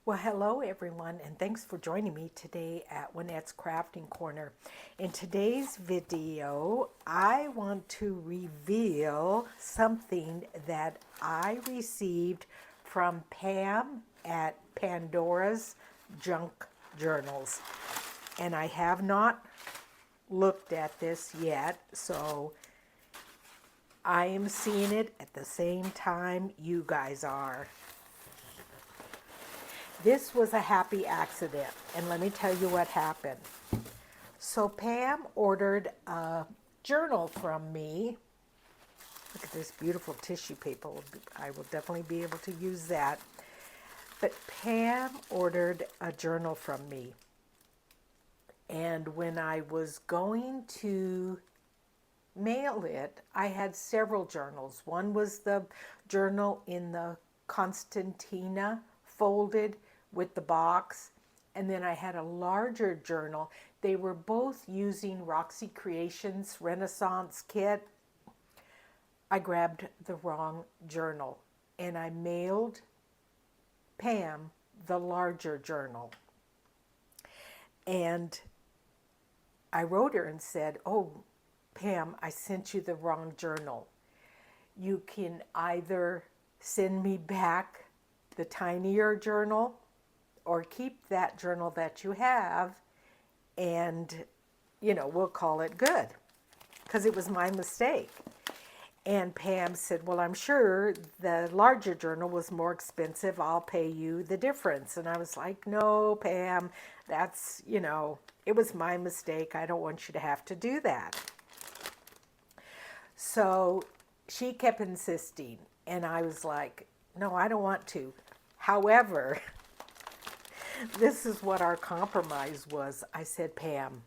Well, hello everyone, and thanks for joining me today at Juanette's Crafting Corner. In today's video, I want to reveal something that I received from Pam at Pandora's Junk Journals. And I have not looked at this yet, so I am seeing it at the same time you guys are. This was a happy accident, and let me tell you what happened. So Pam ordered a journal from me. Look at this beautiful tissue paper. I will definitely be able to use that. But Pam ordered a journal from me. And when I was going to mail it, I had several journals. One was the journal in the Constantina folded with the box, and then I had a larger journal. They were both using Roxy Creations Renaissance kit. I grabbed the wrong journal and I mailed Pam the larger journal. And I wrote her and said, "Oh, Pam, I sent you the wrong journal. You can either send me back the tinier journal or keep that journal that you have and, we'll call it good," because it was my mistake. And Pam said, "Well, I'm sure the larger journal was more expensive. I'll pay you the difference." And I was like, "No, Pam, that's, it was my mistake. I don't want you to have to do that." So she kept insisting, and I was like, "No, I don't want to." However, this is what our compromise was. I said, "Pam,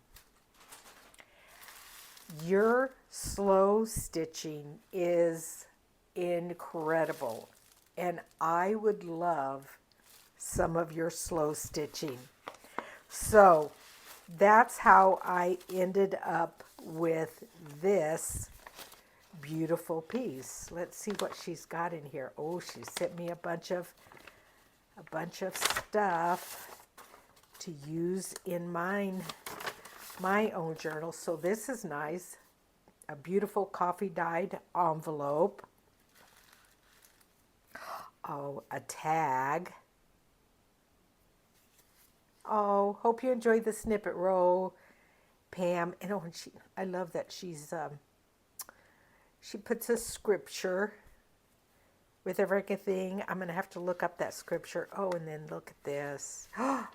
your slow stitching is incredible, and I would love some of your slow stitching." So that's how I ended up with this beautiful piece. Let's see what she's got in here. Oh, she sent me a bunch of stuff to use in my own journal. So this is nice. A beautiful coffee dyed envelope. Oh, a tag. Oh, hope you enjoyed the snippet row, Pam. And I love that she puts a scripture with everything. I'm going to have to look up that scripture. Oh, and then look at this. Oh,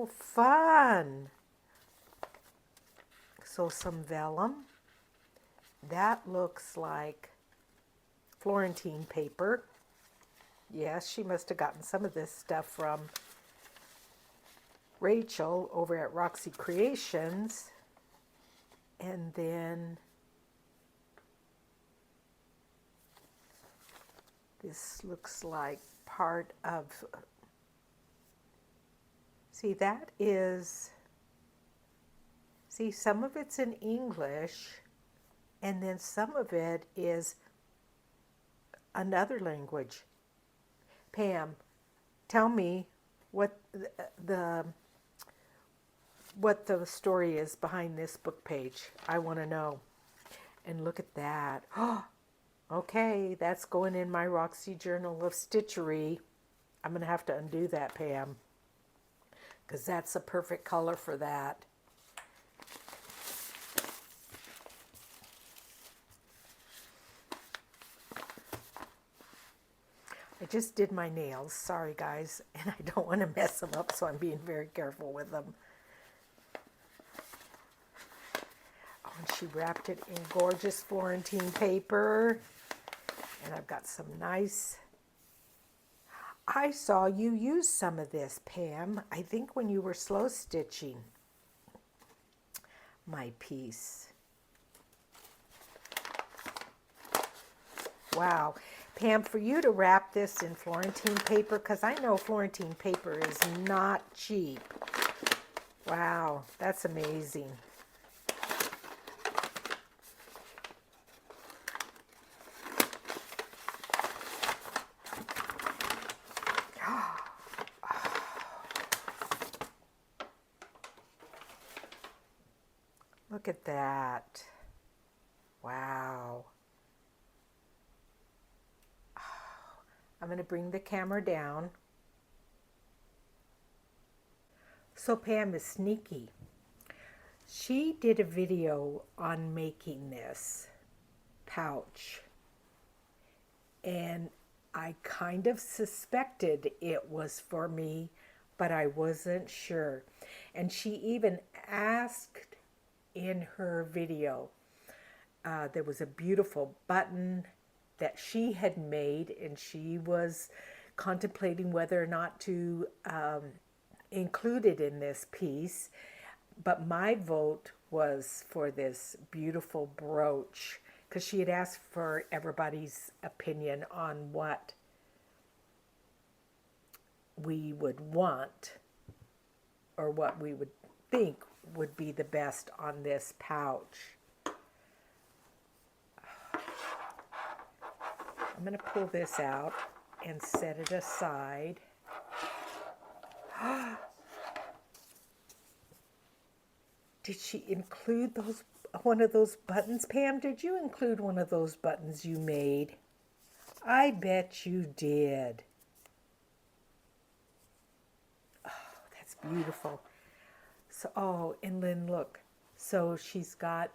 fun. So some vellum. That looks like Florentine paper. Yes, she must have gotten some of this stuff from Rachel over at Roxy Creations. And then this looks like part of, some of it's in English, and then some of it is another language. Pam, tell me what the story is behind this book page. I want to know. And look at that. Oh, okay, that's going in my Roxy Journal of Stitchery. I'm going to have to undo that, Pam, because that's a perfect color for that. I just did my nails. Sorry, guys, and I don't want to mess them up, so I'm being very careful with them. Oh, and she wrapped it in gorgeous Florentine paper. And I've got some nice... I saw you use some of this, Pam. I think when you were slow stitching my piece. Wow. Pam, for you to wrap this in Florentine paper, because I know Florentine paper is not cheap. Wow, that's amazing. Look at that. Wow. I'm going to bring the camera down. So Pam is sneaky. She did a video on making this pouch, and I kind of suspected it was for me, but I wasn't sure. And she even asked in her video, there was a beautiful button that she had made, and she was contemplating whether or not to include it in this piece. But my vote was for this beautiful brooch, because she had asked for everybody's opinion on what we would want or what we would think would be the best on this pouch. I'm going to pull this out and set it aside. Did she include one of those buttons? Pam, did you include one of those buttons you made? I bet you did. Oh, that's beautiful. So, oh, and Lynn, look. So she's got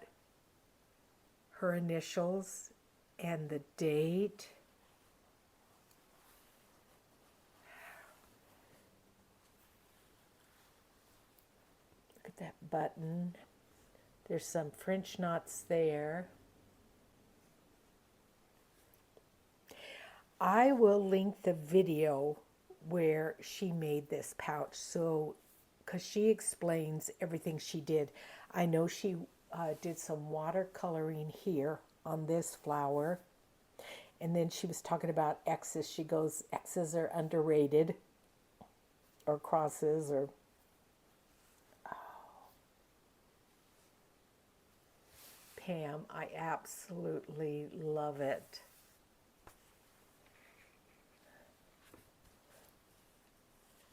her initials and the date. Look at that button. There's some French knots there. I will link the video where she made this pouch, so because she explains everything she did. I know she did some watercoloring here on this flower, and then she was talking about X's. She goes, X's are underrated, or crosses, or Pam, I absolutely love it.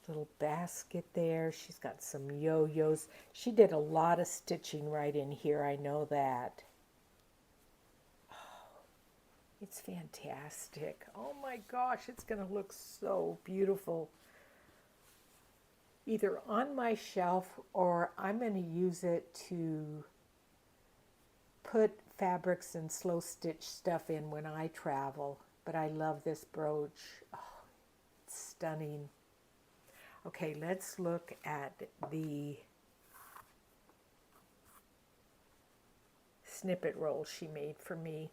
Little basket there. She's got some yo-yos. She did a lot of stitching right in here, I know that. Oh, it's fantastic. Oh my gosh, it's going to look so beautiful. Either on my shelf, or I'm going to use it to put fabrics and slow stitch stuff in when I travel. But I love this brooch. Oh, it's stunning. Okay, let's look at the snippet roll she made for me.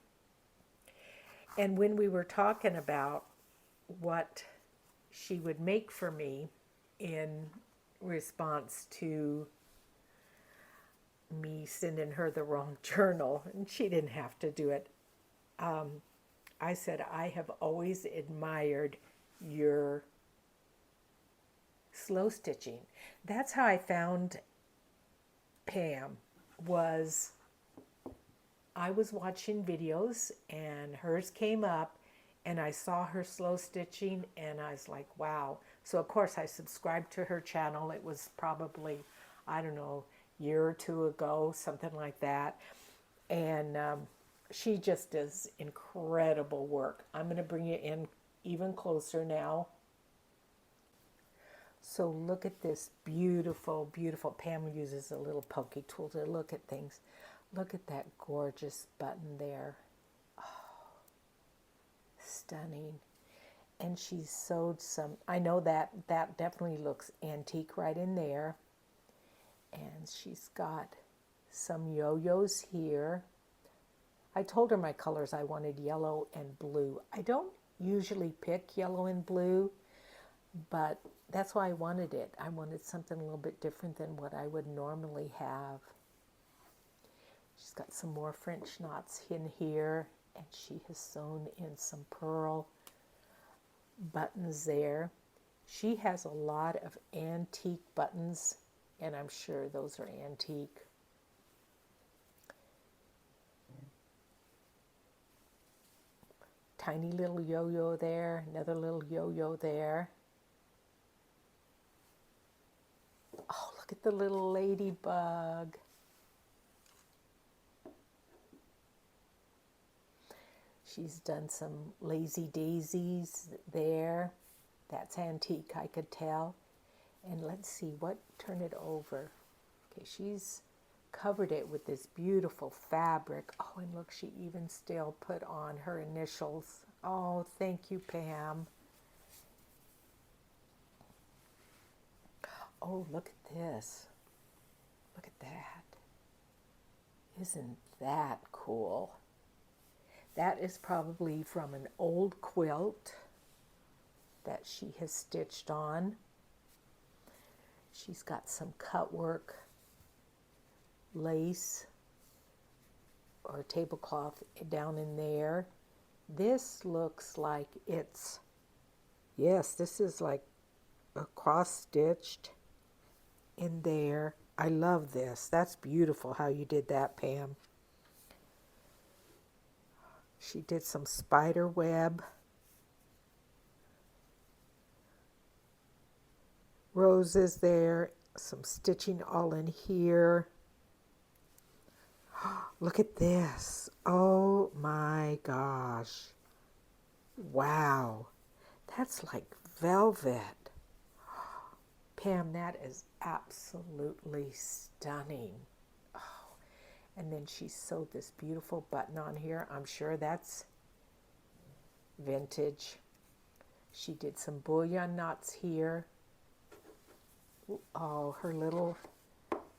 And when we were talking about what she would make for me in response to me sending her the wrong journal, and she didn't have to do it, I said, I have always admired your slow stitching. That's how I found Pam. I was watching videos and hers came up, and I saw her slow stitching, and I was like, wow. So of course I subscribed to her channel. It was probably, I don't know, a year or two ago, something like that. And she just does incredible work. I'm going to bring you in even closer now. So look at this beautiful, beautiful. Pam uses a little pokey tool to look at things. Look at that gorgeous button there. Oh, stunning. And she's sewed some, I know that definitely looks antique right in there. And she's got some yo-yos here. I told her my colors, I wanted yellow and blue. I don't usually pick yellow and blue, but that's why I wanted it. I wanted something a little bit different than what I would normally have. She's got some more French knots in here, and she has sewn in some pearl buttons there. She has a lot of antique buttons, and I'm sure those are antique. Tiny little yo-yo there, another little yo-yo there. Oh, look at the little ladybug. She's done some lazy daisies there. That's antique, I could tell. And let's see, turn it over. Okay, she's covered it with this beautiful fabric. Oh, and look, she even still put on her initials. Oh, thank you, Pam. Oh, look at this. Look at that. Isn't that cool? That is probably from an old quilt that she has stitched on. She's got some cut work lace or tablecloth down in there. This looks like it's, yes, this is like a cross stitched in there. I love this. That's beautiful how you did that, Pam. She did some spider web. Roses there, some stitching all in here. Look at this. Oh my gosh. Wow. That's like velvet. Pam, that is absolutely stunning. Oh, and then she sewed this beautiful button on here. I'm sure that's vintage. She did some bullion knots here. Oh, her little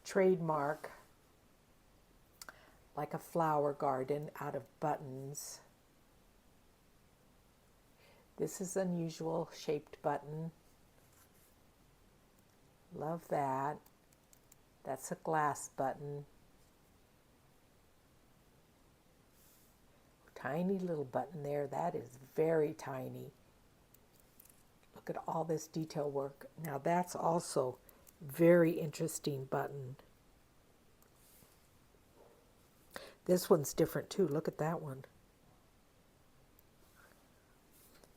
trademark, like a flower garden out of buttons. This is unusual shaped button. Love that. That's a glass button. Tiny little button there. That is very tiny. Look at all this detail work. Now that's also very interesting button. This one's different too. Look at that one.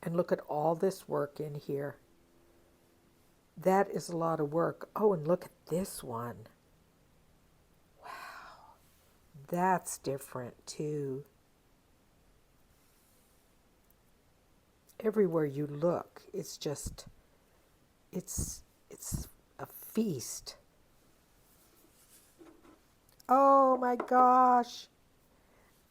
And look at all this work in here. That is a lot of work. Oh, and look at this one. Wow. That's different too. Everywhere you look, it's just, it's a feast. Oh my gosh.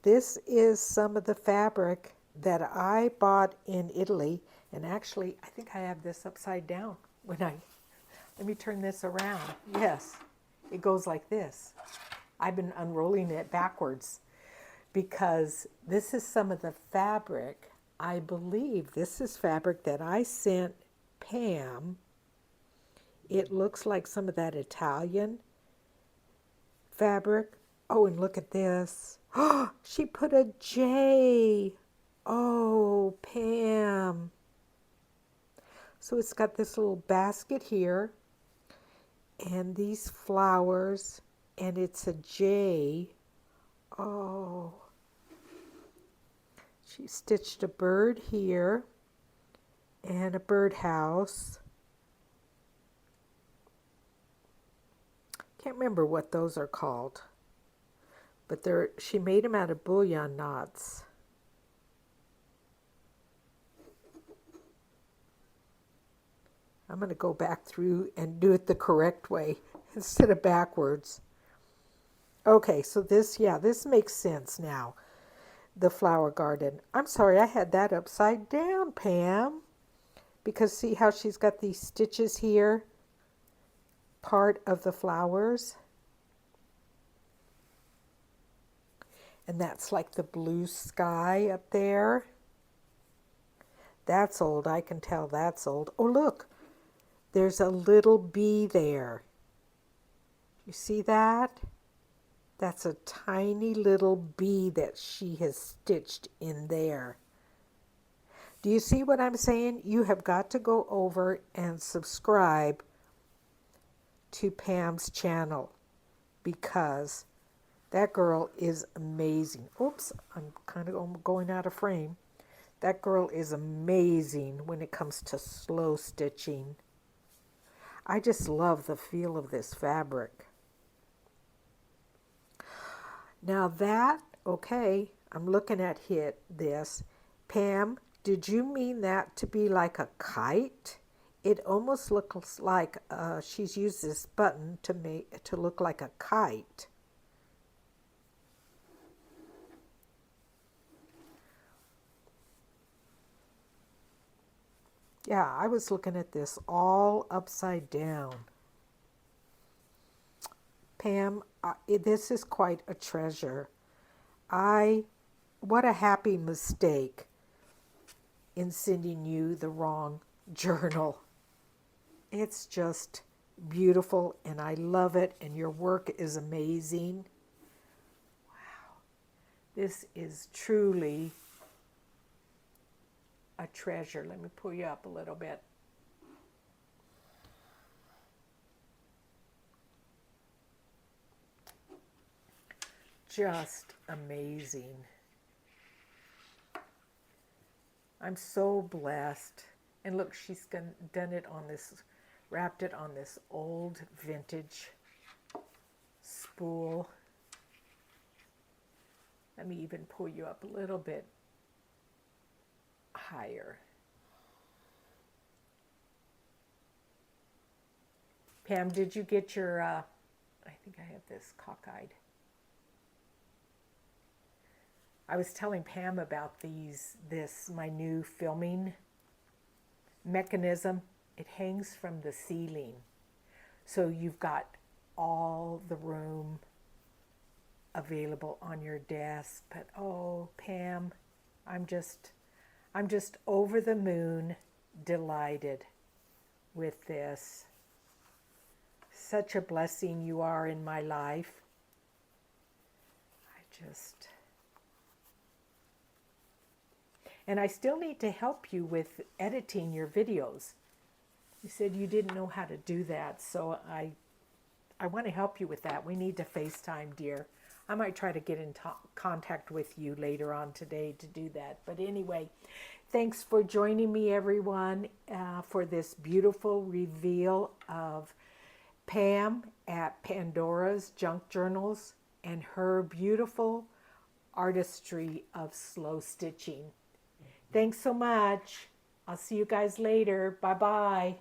This is some of the fabric that I bought in Italy. And actually, I think I have this upside down let me turn this around. Yes, it goes like this. I've been unrolling it backwards because this is some of the fabric. I believe this is fabric that I sent Pam. It looks like some of that Italian fabric. Oh, and look at this. Oh, she put a J. Oh, Pam. So it's got this little basket here and these flowers, and it's a J. Oh. She stitched a bird here and a birdhouse. Can't remember what those are called, but she made them out of bullion knots. I'm going to go back through and do it the correct way instead of backwards. Okay, so this makes sense now. The flower garden. I'm sorry, I had that upside down, Pam. Because see how she's got these stitches here? Part of the flowers. And that's like the blue sky up there. That's old. I can tell that's old. Oh, look. There's a little bee there. You see that? That's a tiny little bee that she has stitched in there. Do you see what I'm saying? You have got to go over and subscribe to Pam's channel because that girl is amazing. Oops, I'm kind of going out of frame. That girl is amazing when it comes to slow stitching. I just love the feel of this fabric. Now that, okay, I'm looking at this. Pam, did you mean that to be like a kite? It almost looks like she's used this button to look like a kite. Yeah, I was looking at this all upside down. Pam, this is quite a treasure. What a happy mistake in sending you the wrong journal. It's just beautiful and I love it, and your work is amazing. Wow. This is truly a treasure. Let me pull you up a little bit. Just amazing. I'm so blessed. And look, she's done it on this, wrapped it on this old vintage spool. Let me even pull you up a little bit higher. Pam, did you get your, I think I have this cockeyed. I was telling Pam about my new filming mechanism. It hangs from the ceiling. So you've got all the room available on your desk. But oh, Pam, I'm just over the moon delighted with this. Such a blessing you are in my life. And I still need to help you with editing your videos. You said you didn't know how to do that, so I want to help you with that. We need to FaceTime, dear. I might try to get in contact with you later on today to do that. But anyway, thanks for joining me, everyone, for this beautiful reveal of Pam at Pandora's Junk Journals and her beautiful artistry of slow stitching. Thanks so much. I'll see you guys later. Bye-bye.